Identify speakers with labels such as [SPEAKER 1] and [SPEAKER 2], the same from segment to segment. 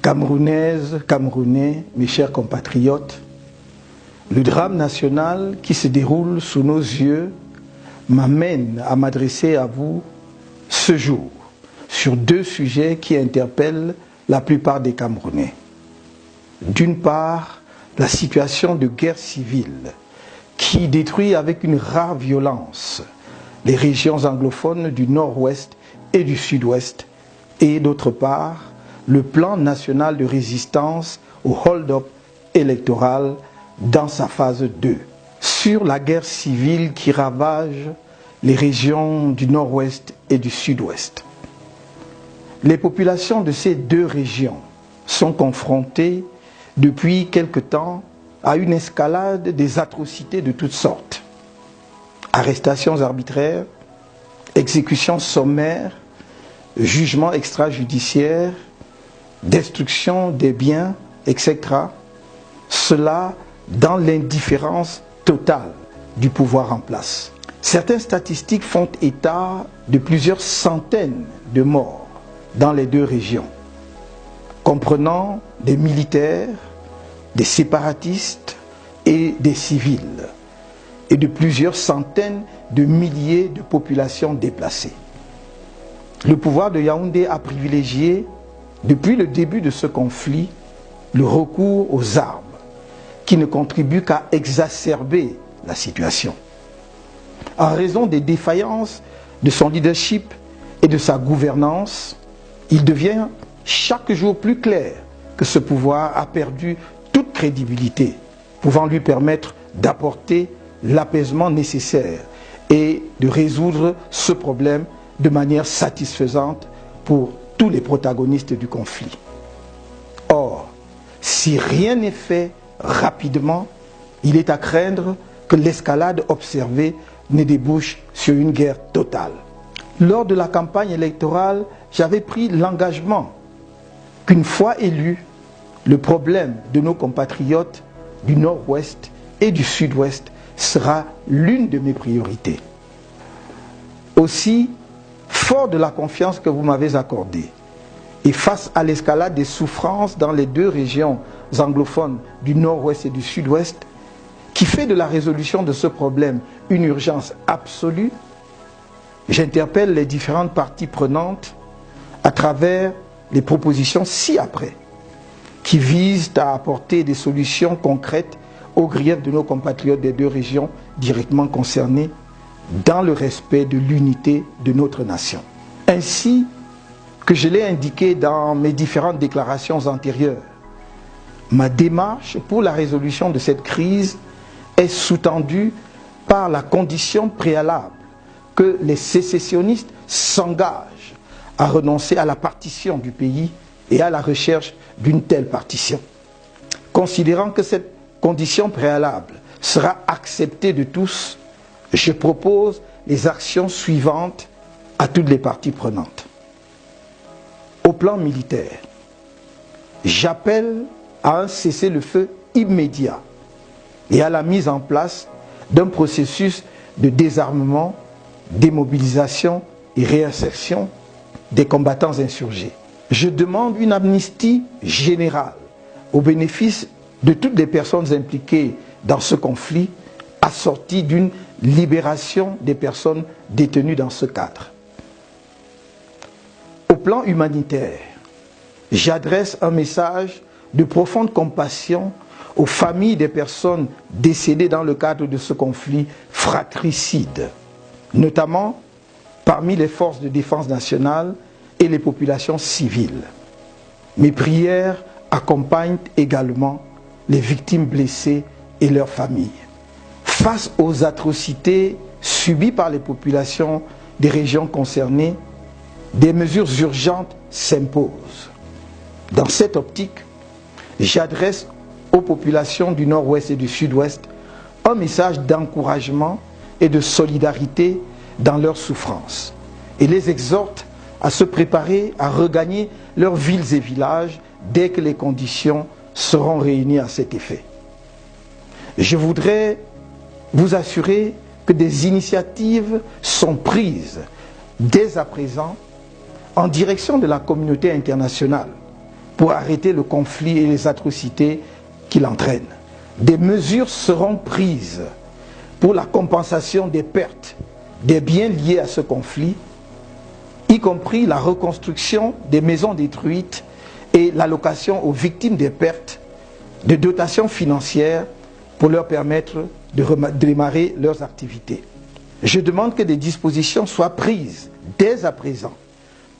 [SPEAKER 1] Camerounaises, Camerounais, mes chers compatriotes, le drame national qui se déroule sous nos yeux m'amène à m'adresser à vous ce jour sur deux sujets qui interpellent la plupart des Camerounais. D'une part, la situation de guerre civile qui détruit avec une rare violence les régions anglophones du nord-ouest et du sud-ouest, et d'autre part, le plan national de résistance au hold-up électoral dans sa phase 2, sur la guerre civile qui ravage les régions du nord-ouest et du sud-ouest. Les populations de ces deux régions sont confrontées depuis quelque temps à une escalade des atrocités de toutes sortes. Arrestations arbitraires, exécutions sommaires, jugements extrajudiciaires, destruction des biens, etc. Cela dans l'indifférence totale du pouvoir en place. Certaines statistiques font état de plusieurs centaines de morts dans les deux régions, comprenant des militaires, des séparatistes et des civils, et de plusieurs centaines de milliers de populations déplacées. Le pouvoir de Yaoundé a privilégié, depuis le début de ce conflit, le recours aux armes, qui ne contribuent qu'à exacerber la situation. En raison des défaillances de son leadership et de sa gouvernance, il devient chaque jour plus clair que ce pouvoir a perdu toute crédibilité, pouvant lui permettre d'apporter l'apaisement nécessaire et de résoudre ce problème de manière satisfaisante pour tous les protagonistes du conflit. Or, si rien n'est fait rapidement, il est à craindre que l'escalade observée ne débouche sur une guerre totale. Lors de la campagne électorale, j'avais pris l'engagement qu'une fois élu, le problème de nos compatriotes du nord-ouest et du sud-ouest sera l'une de mes priorités. Aussi, fort de la confiance que vous m'avez accordée, et face à l'escalade des souffrances dans les deux régions anglophones du nord-ouest et du sud-ouest, qui fait de la résolution de ce problème une urgence absolue, j'interpelle les différentes parties prenantes à travers les propositions ci-après, qui visent à apporter des solutions concrètes aux griefs de nos compatriotes des deux régions directement concernées, dans le respect de l'unité de notre nation. Ainsi que je l'ai indiqué dans mes différentes déclarations antérieures, ma démarche pour la résolution de cette crise est sous-tendue par la condition préalable que les sécessionnistes s'engagent à renoncer à la partition du pays et à la recherche d'une telle partition. Considérant que cette condition préalable sera acceptée de tous, je propose les actions suivantes à toutes les parties prenantes. Au plan militaire, j'appelle à un cessez-le-feu immédiat et à la mise en place d'un processus de désarmement, démobilisation et réinsertion des combattants insurgés. Je demande une amnistie générale au bénéfice de toutes les personnes impliquées dans ce conflit, assortie d'une libération des personnes détenues dans ce cadre. Au plan humanitaire, j'adresse un message de profonde compassion aux familles des personnes décédées dans le cadre de ce conflit fratricide, notamment parmi les forces de défense nationale et les populations civiles. Mes prières accompagnent également les victimes blessées et leurs familles. Face aux atrocités subies par les populations des régions concernées, des mesures urgentes s'imposent. Dans cette optique, j'adresse aux populations du nord-ouest et du sud-ouest un message d'encouragement et de solidarité dans leurs souffrances et les exhorte à se préparer à regagner leurs villes et villages dès que les conditions seront réunies à cet effet. Je voudrais vous assurer que des initiatives sont prises dès à présent en direction de la communauté internationale pour arrêter le conflit et les atrocités qu'il entraîne. Des mesures seront prises pour la compensation des pertes des biens liés à ce conflit, y compris la reconstruction des maisons détruites et l'allocation aux victimes des pertes de dotations financières pour leur permettre de démarrer leurs activités. Je demande que des dispositions soient prises dès à présent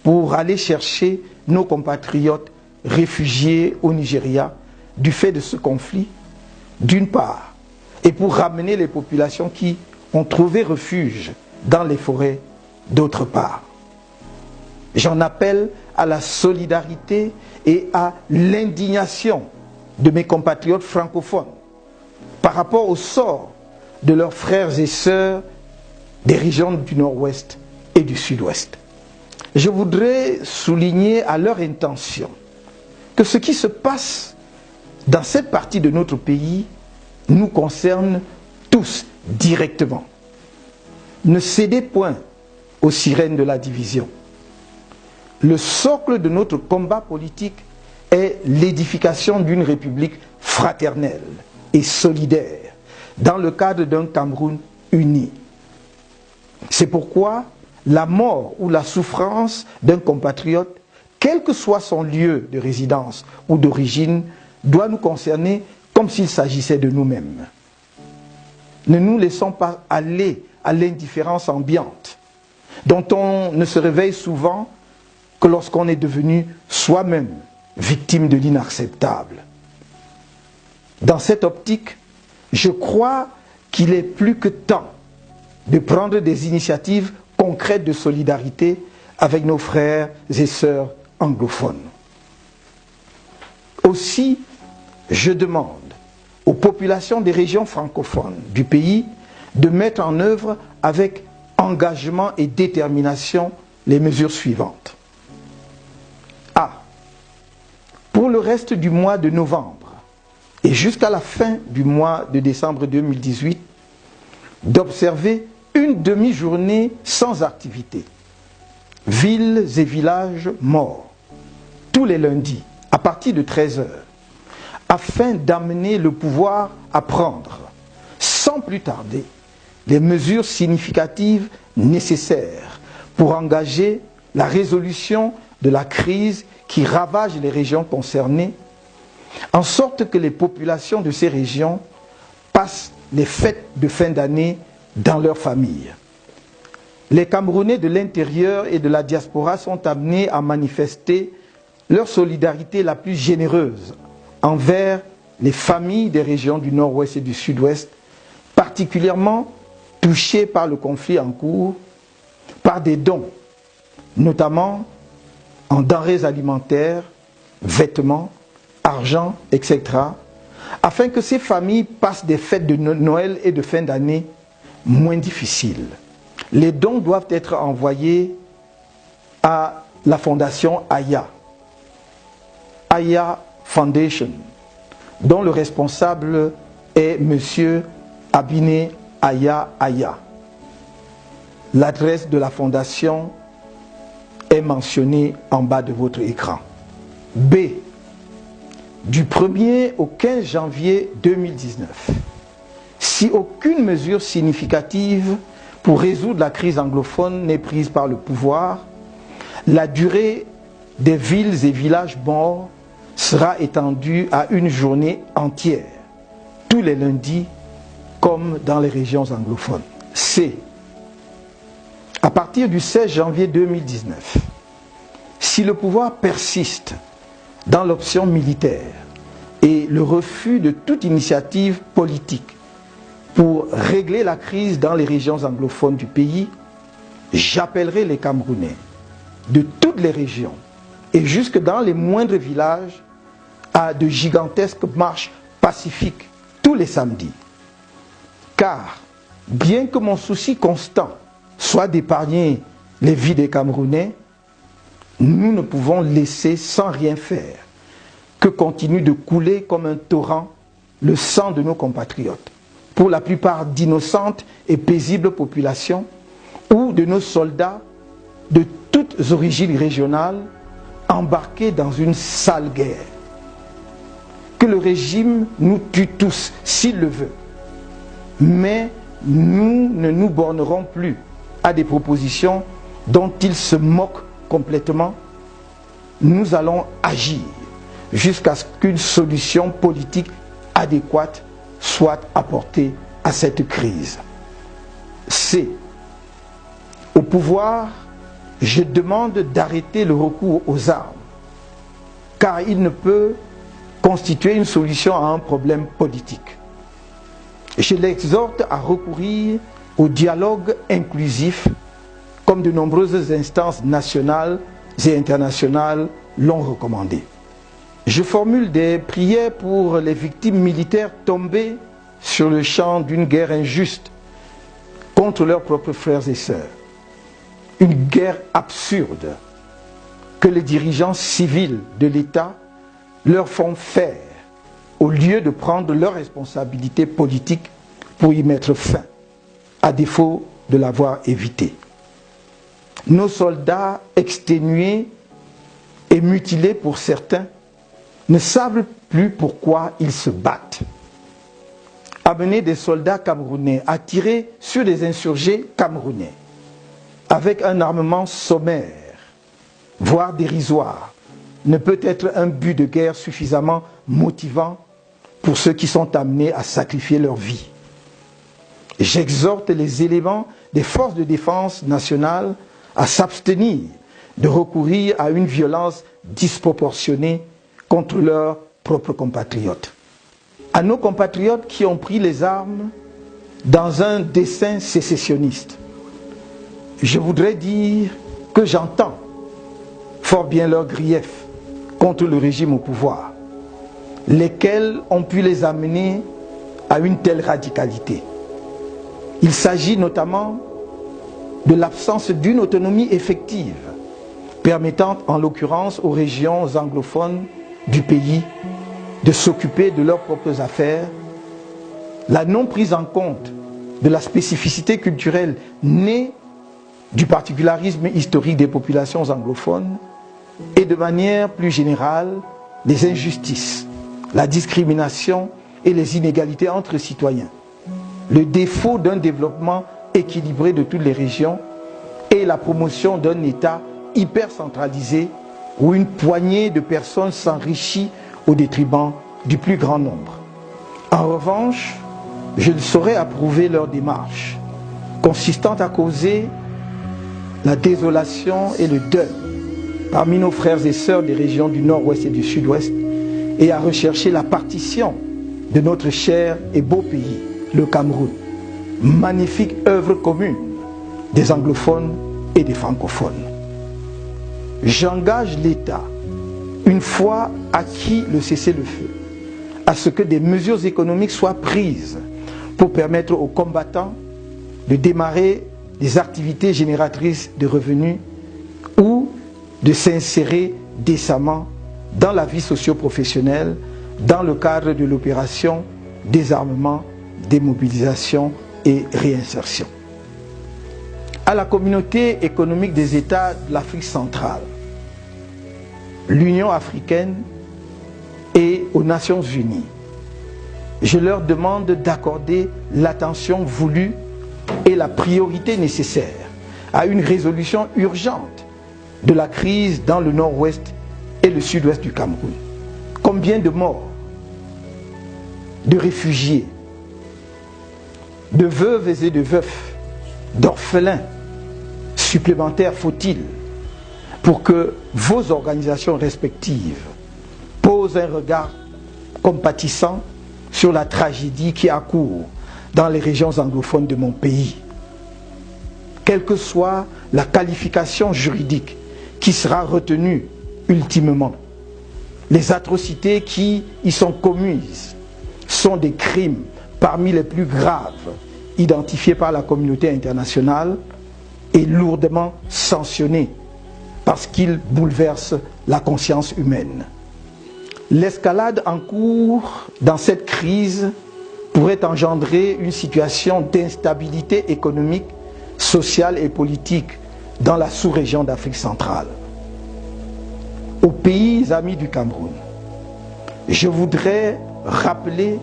[SPEAKER 1] pour aller chercher nos compatriotes réfugiés au Nigeria du fait de ce conflit, d'une part, et pour ramener les populations qui ont trouvé refuge dans les forêts, d'autre part. J'en appelle à la solidarité et à l'indignation de mes compatriotes francophones par rapport au sort de leurs frères et sœurs des régions du Nord-Ouest et du Sud-Ouest. Je voudrais souligner à leur intention que ce qui se passe dans cette partie de notre pays nous concerne tous directement. Ne cédez point aux sirènes de la division. Le socle de notre combat politique est l'édification d'une république fraternelle et solidaire dans le cadre d'un Cameroun uni. C'est pourquoi la mort ou la souffrance d'un compatriote, quel que soit son lieu de résidence ou d'origine, doit nous concerner comme s'il s'agissait de nous-mêmes. Ne nous laissons pas aller à l'indifférence ambiante, dont on ne se réveille souvent que lorsqu'on est devenu soi-même victime de l'inacceptable. Dans cette optique, je crois qu'il est plus que temps de prendre des initiatives concrètes de solidarité avec nos frères et sœurs anglophones. Aussi, je demande aux populations des régions francophones du pays de mettre en œuvre avec engagement et détermination les mesures suivantes. A. Pour le reste du mois de novembre et jusqu'à la fin du mois de décembre 2018, d'observer une demi-journée sans activité. Villes et villages morts, tous les lundis, à partir de 13 h, afin d'amener le pouvoir à prendre, sans plus tarder, les mesures significatives nécessaires pour engager la résolution de la crise qui ravage les régions concernées, en sorte que les populations de ces régions passent les fêtes de fin d'année dans leurs familles. Les Camerounais de l'intérieur et de la diaspora sont amenés à manifester leur solidarité la plus généreuse envers les familles des régions du Nord-Ouest et du Sud-Ouest, particulièrement touchées par le conflit en cours, par des dons, notamment en denrées alimentaires, vêtements, argent, etc., afin que ces familles passent des fêtes de Noël et de fin d'année moins difficiles. Les dons doivent être envoyés à la fondation Aya, Aya Foundation, dont le responsable est M. Abiné Aya Aya. L'adresse de la fondation est mentionnée en bas de votre écran. B. Du 1er au 15 janvier 2019, si aucune mesure significative pour résoudre la crise anglophone n'est prise par le pouvoir, la durée des villes et villages morts sera étendue à une journée entière, tous les lundis, comme dans les régions anglophones. C. À partir du 16 janvier 2019, si le pouvoir persiste dans l'option militaire et le refus de toute initiative politique pour régler la crise dans les régions anglophones du pays, j'appellerai les Camerounais de toutes les régions et jusque dans les moindres villages à de gigantesques marches pacifiques tous les samedis. Car, bien que mon souci constant soit d'épargner les vies des Camerounais, nous ne pouvons laisser sans rien faire que continue de couler comme un torrent le sang de nos compatriotes, pour la plupart d'innocentes et paisibles populations, ou de nos soldats de toutes origines régionales, embarqués dans une sale guerre. Que le régime nous tue tous, s'il le veut. Mais nous ne nous bornerons plus à des propositions dont il se moque complètement. Nous allons agir jusqu'à ce qu'une solution politique adéquate soit apportée à cette crise. C. Au pouvoir, je demande d'arrêter le recours aux armes, car il ne peut constituer une solution à un problème politique. Je l'exhorte à recourir au dialogue inclusif, comme de nombreuses instances nationales et internationales l'ont recommandé. Je formule des prières pour les victimes militaires tombées sur le champ d'une guerre injuste contre leurs propres frères et sœurs. Une guerre absurde que les dirigeants civils de l'État leur font faire au lieu de prendre leurs responsabilités politiques pour y mettre fin, à défaut de l'avoir évité. Nos soldats exténués et mutilés pour certains ne savent plus pourquoi ils se battent. Amener des soldats camerounais à tirer sur des insurgés camerounais avec un armement sommaire, voire dérisoire, ne peut être un but de guerre suffisamment motivant pour ceux qui sont amenés à sacrifier leur vie. J'exhorte les éléments des forces de défense nationale à s'abstenir de recourir à une violence disproportionnée contre leurs propres compatriotes. À nos compatriotes qui ont pris les armes dans un dessein sécessionniste, je voudrais dire que j'entends fort bien leurs griefs contre le régime au pouvoir, lesquels ont pu les amener à une telle radicalité. Il s'agit notamment de l'absence d'une autonomie effective, permettant en l'occurrence aux régions anglophones du pays de s'occuper de leurs propres affaires, la non prise en compte de la spécificité culturelle née du particularisme historique des populations anglophones et de manière plus générale les injustices, la discrimination et les inégalités entre citoyens, le défaut d'un développement équilibré de toutes les régions et la promotion d'un État hyper centralisé où une poignée de personnes s'enrichit au détriment du plus grand nombre. En revanche, je ne saurais approuver leur démarche, consistant à causer la désolation et le deuil parmi nos frères et sœurs des régions du nord-ouest et du sud-ouest et à rechercher la partition de notre cher et beau pays, le Cameroun, magnifique œuvre commune des anglophones et des francophones. J'engage l'État, une fois acquis le cessez-le-feu, à ce que des mesures économiques soient prises pour permettre aux combattants de démarrer des activités génératrices de revenus ou de s'insérer décemment dans la vie socio-professionnelle dans le cadre de l'opération désarmement, démobilisation et réinsertion. À la communauté économique des États de l'Afrique centrale, l'Union africaine et aux Nations unies, je leur demande d'accorder l'attention voulue et la priorité nécessaire à une résolution urgente de la crise dans le nord-ouest et le sud-ouest du Cameroun. Combien de morts, de réfugiés, de veuves et de veufs, d'orphelins supplémentaires faut-il pour que vos organisations respectives posent un regard compatissant sur la tragédie qui accourt dans les régions anglophones de mon pays. Quelle que soit la qualification juridique qui sera retenue ultimement, les atrocités qui y sont commises sont des crimes parmi les plus graves identifiés par la communauté internationale et lourdement sanctionnés parce qu'ils bouleversent la conscience humaine. L'escalade en cours dans cette crise pourrait engendrer une situation d'instabilité économique, sociale et politique dans la sous-région d'Afrique centrale. aux pays amis du Cameroun, je voudrais rappeler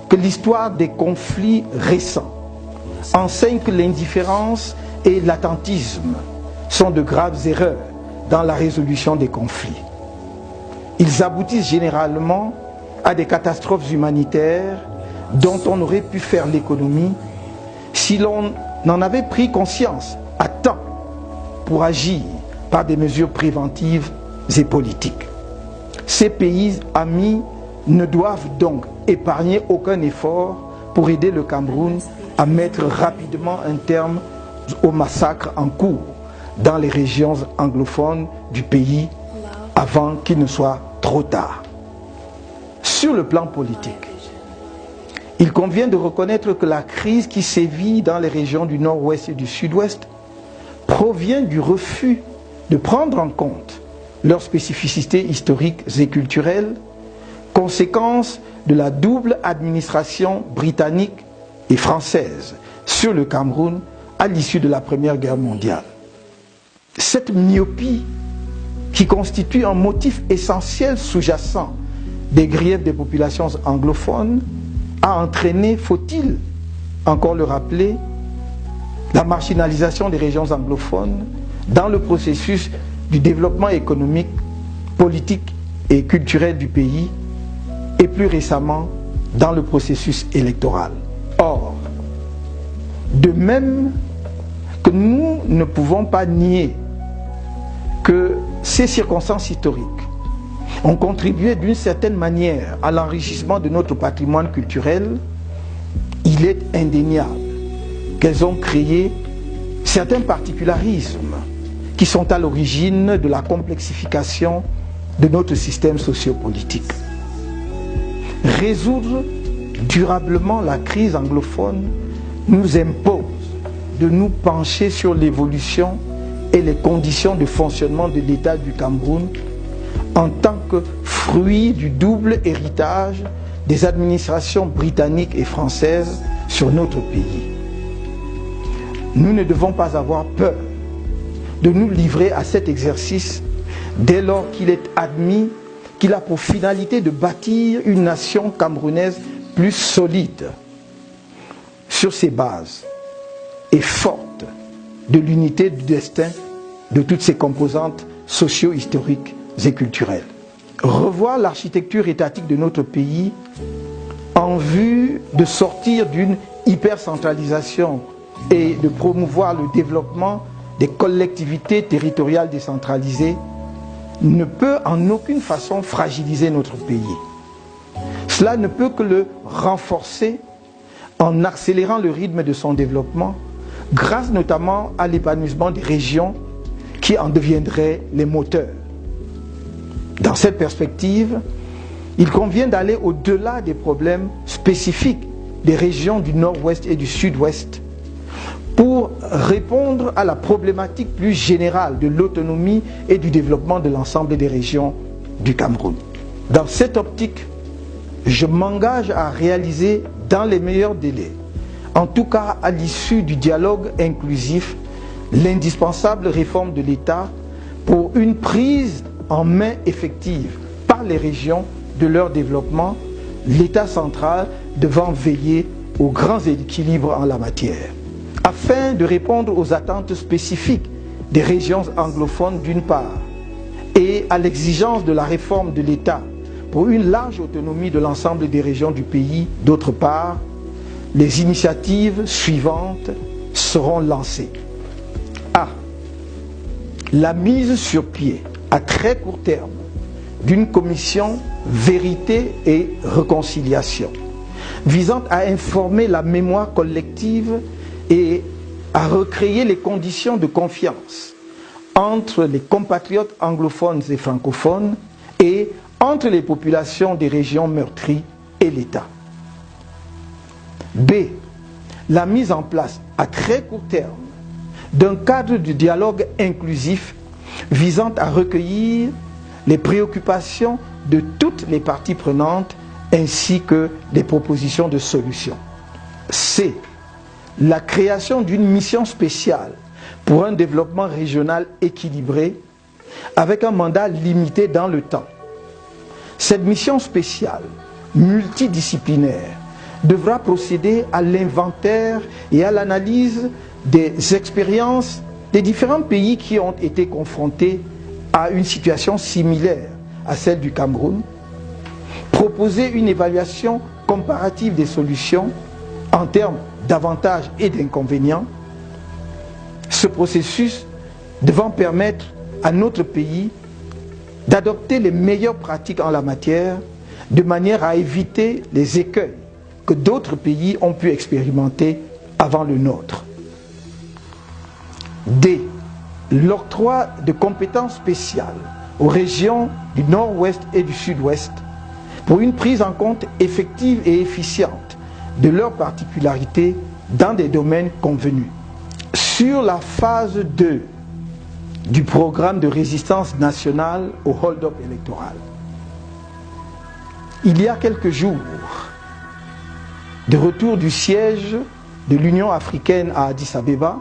[SPEAKER 1] que l'histoire des conflits récents enseigne que l'indifférence et l'attentisme sont de graves erreurs dans la résolution des conflits. Ils aboutissent généralement à des catastrophes humanitaires dont on aurait pu faire l'économie si l'on en avait pris conscience à temps pour agir par des mesures préventives et politiques. Ces pays amis ne doivent donc épargner aucun effort pour aider le Cameroun à mettre rapidement un terme au massacre en cours dans les régions anglophones du pays avant qu'il ne soit trop tard. Sur le plan politique, il convient de reconnaître que la crise qui sévit dans les régions du nord-ouest et du sud-ouest provient du refus de prendre en compte leurs spécificités historiques et culturelles, conséquence de la double administration britannique et française sur le Cameroun à l'issue de la Première Guerre mondiale. Cette myopie, qui constitue un motif essentiel sous-jacent des griefs des populations anglophones, a entraîné, faut-il encore le rappeler, la marginalisation des régions anglophones dans le processus du développement économique, politique et culturel du pays, et plus récemment dans le processus électoral. Or, de même que nous ne pouvons pas nier que ces circonstances historiques ont contribué d'une certaine manière à l'enrichissement de notre patrimoine culturel, il est indéniable qu'elles ont créé certains particularismes qui sont à l'origine de la complexification de notre système sociopolitique. Résoudre durablement la crise anglophone nous impose de nous pencher sur l'évolution et les conditions de fonctionnement de l'État du Cameroun en tant que fruit du double héritage des administrations britanniques et françaises sur notre pays. Nous ne devons pas avoir peur de nous livrer à cet exercice dès lors qu'il est admis qu'il a pour finalité de bâtir une nation camerounaise plus solide sur ses bases et forte de l'unité du destin de toutes ses composantes socio-historiques et culturelles. Revoir l'architecture étatique de notre pays en vue de sortir d'une hypercentralisation et de promouvoir le développement des collectivités territoriales décentralisées ne peut en aucune façon fragiliser notre pays. Cela ne peut que le renforcer en accélérant le rythme de son développement, grâce notamment à l'épanouissement des régions qui en deviendraient les moteurs. Dans cette perspective, il convient d'aller au-delà des problèmes spécifiques des régions du nord-ouest et du sud-ouest pour répondre à la problématique plus générale de l'autonomie et du développement de l'ensemble des régions du Cameroun. Dans cette optique, je m'engage à réaliser dans les meilleurs délais, en tout cas à l'issue du dialogue inclusif, l'indispensable réforme de l'État pour une prise en main effective par les régions de leur développement, l'État central devant veiller aux grands équilibres en la matière. Afin de répondre aux attentes spécifiques des régions anglophones d'une part et à l'exigence de la réforme de l'État pour une large autonomie de l'ensemble des régions du pays d'autre part, les initiatives suivantes seront lancées. A. La mise sur pied à très court terme d'une commission vérité et réconciliation visant à informer la mémoire collective et à recréer les conditions de confiance entre les compatriotes anglophones et francophones et entre les populations des régions meurtries et l'État. B. La mise en place à très court terme d'un cadre de dialogue inclusif visant à recueillir les préoccupations de toutes les parties prenantes ainsi que des propositions de solutions. C. La création d'une mission spéciale pour un développement régional équilibré avec un mandat limité dans le temps. Cette mission spéciale, multidisciplinaire, devra procéder à l'inventaire et à l'analyse des expériences des différents pays qui ont été confrontés à une situation similaire à celle du Cameroun, proposer une évaluation comparative des solutions en termes d'avantages et d'inconvénients, ce processus devant permettre à notre pays d'adopter les meilleures pratiques en la matière de manière à éviter les écueils que d'autres pays ont pu expérimenter avant le nôtre. D. L'octroi de compétences spéciales aux régions du Nord-Ouest et du Sud-Ouest pour une prise en compte effective et efficiente de leurs particularités dans des domaines convenus. Sur la phase 2 du programme de résistance nationale au hold-up électoral, il y a quelques jours, de retour du siège de l'Union africaine à Addis Abeba,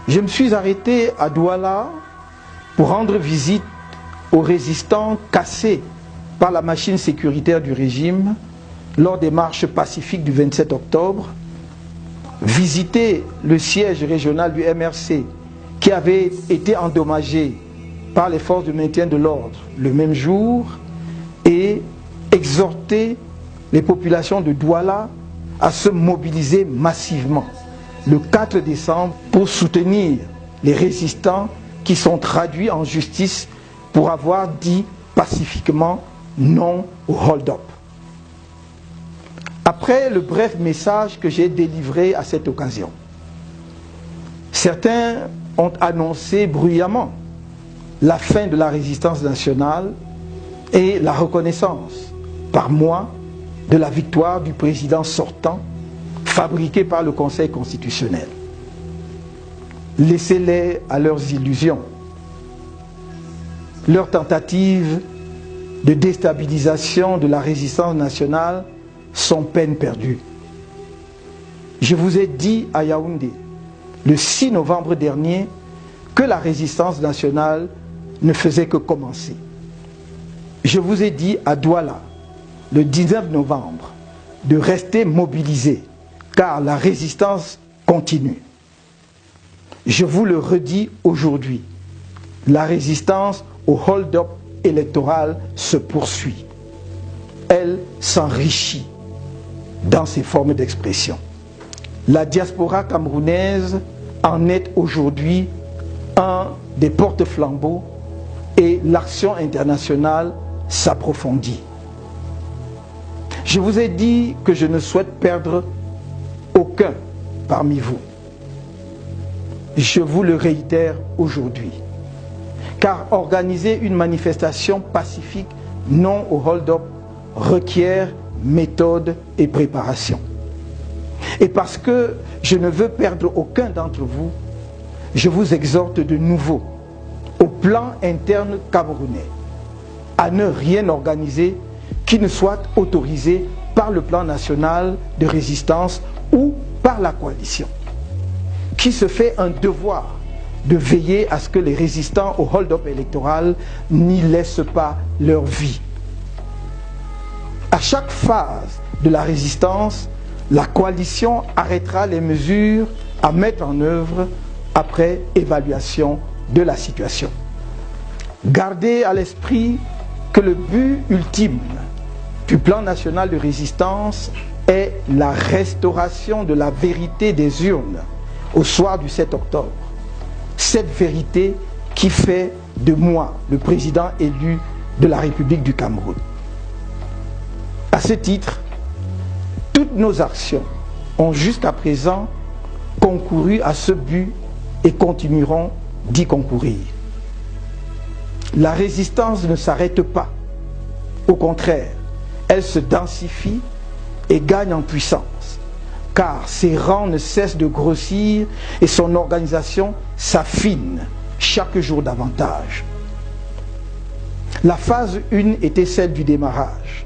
[SPEAKER 1] je me suis arrêté à Douala pour rendre visite aux résistants cassés par la machine sécuritaire du régime lors des marches pacifiques du 27 octobre, visiter le siège régional du MRC qui avait été endommagé par les forces de maintien de l'ordre le même jour et exhorter les populations de Douala à se mobiliser massivement le 4 décembre pour soutenir les résistants qui sont traduits en justice pour avoir dit pacifiquement non au hold-up. Après le bref message que j'ai délivré à cette occasion, certains ont annoncé bruyamment la fin de la résistance nationale et la reconnaissance par moi de la victoire du président sortant fabriquée par le Conseil constitutionnel. Laissez-les à leurs illusions. Leurs tentatives de déstabilisation de la résistance nationale sont peine perdue. Je vous ai dit à Yaoundé, le 6 novembre dernier, que la résistance nationale ne faisait que commencer. Je vous ai dit à Douala, le 19 novembre, de rester mobilisés, car la résistance continue. Je vous le redis aujourd'hui, la résistance au hold-up électoral se poursuit. Elle s'enrichit dans ses formes d'expression. La diaspora camerounaise en est aujourd'hui un des porte-flambeaux et l'action internationale s'approfondit. Je vous ai dit que je ne souhaite perdre aucun parmi vous. Je vous le réitère aujourd'hui. Car organiser une manifestation pacifique non au hold-up requiert méthode et préparation. Et parce que je ne veux perdre aucun d'entre vous, je vous exhorte de nouveau, au plan interne camerounais, à ne rien organiser qui ne soit autorisé par le plan national de résistance ou par la coalition, qui se fait un devoir de veiller à ce que les résistants au hold-up électoral n'y laissent pas leur vie. À chaque phase de la résistance, la coalition arrêtera les mesures à mettre en œuvre après évaluation de la situation. Gardez à l'esprit que le but ultime du plan national de résistance est la restauration de la vérité des urnes au soir du 7 octobre. Cette vérité qui fait de moi le président élu de la République du Cameroun. À ce titre, toutes nos actions ont jusqu'à présent concouru à ce but et continueront d'y concourir. La résistance ne s'arrête pas. Au contraire, elle se densifie et gagne en puissance, car ses rangs ne cessent de grossir et son organisation s'affine chaque jour davantage. La phase 1 était celle du démarrage,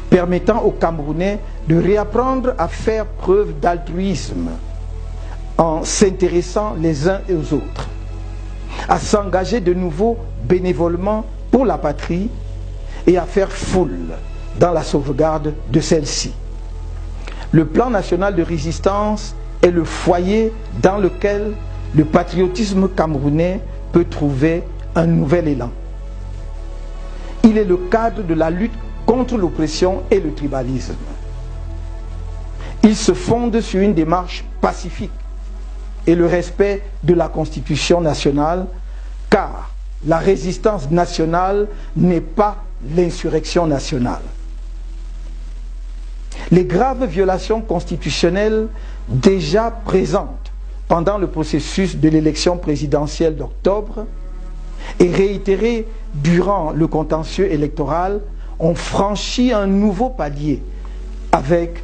[SPEAKER 1] permettant aux Camerounais de réapprendre à faire preuve d'altruisme en s'intéressant les uns aux autres, à s'engager de nouveau bénévolement pour la patrie et à faire foule dans la sauvegarde de celle-ci. Le plan national de résistance est le foyer dans lequel le patriotisme camerounais peut trouver un nouvel élan. Il est le cadre de la lutte contre l'oppression et le tribalisme. Il se fonde sur une démarche pacifique et le respect de la Constitution nationale, car la résistance nationale n'est pas l'insurrection nationale. Les graves violations constitutionnelles déjà présentes pendant le processus de l'élection présidentielle d'octobre et réitérées durant le contentieux électoral ont franchi un nouveau palier avec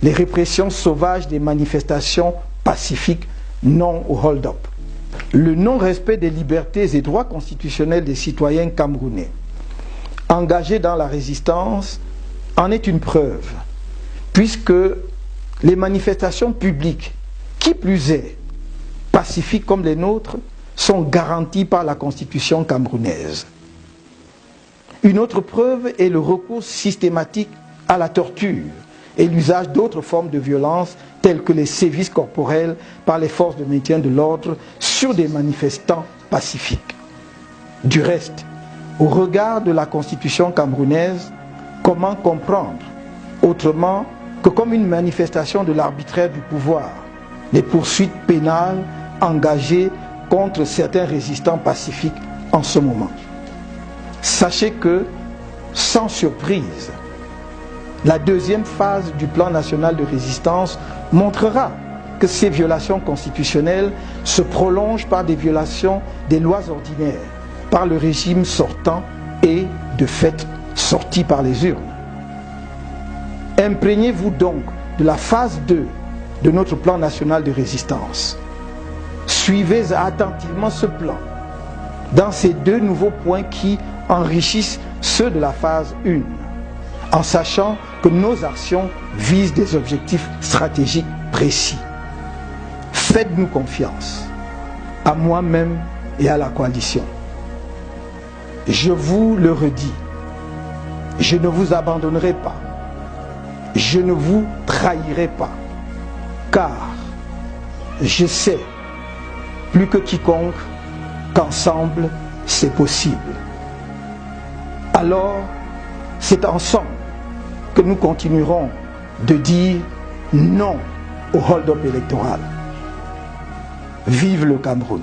[SPEAKER 1] les répressions sauvages des manifestations pacifiques non au hold-up. Le non-respect des libertés et droits constitutionnels des citoyens camerounais engagés dans la résistance en est une preuve, puisque les manifestations publiques, qui plus est, pacifiques comme les nôtres, sont garanties par la Constitution camerounaise. Une autre preuve est le recours systématique à la torture et l'usage d'autres formes de violence telles que les sévices corporels par les forces de maintien de l'ordre sur des manifestants pacifiques. Du reste, au regard de la Constitution camerounaise, comment comprendre autrement que comme une manifestation de l'arbitraire du pouvoir les poursuites pénales engagées contre certains résistants pacifiques en ce moment? Sachez que, sans surprise, la deuxième phase du plan national de résistance montrera que ces violations constitutionnelles se prolongent par des violations des lois ordinaires, par le régime sortant et, de fait, sorti par les urnes. Imprégnez-vous donc de la phase 2 de notre plan national de résistance. Suivez attentivement ce plan dans ces deux nouveaux points qui enrichissent ceux de la phase 1, en sachant que nos actions visent des objectifs stratégiques précis. Faites-nous confiance, à moi-même et à la coalition. Je vous le redis, je ne vous abandonnerai pas, je ne vous trahirai pas, car je sais, plus que quiconque, qu'ensemble c'est possible. Alors, c'est ensemble que nous continuerons de dire non au hold-up électoral. Vive le Cameroun!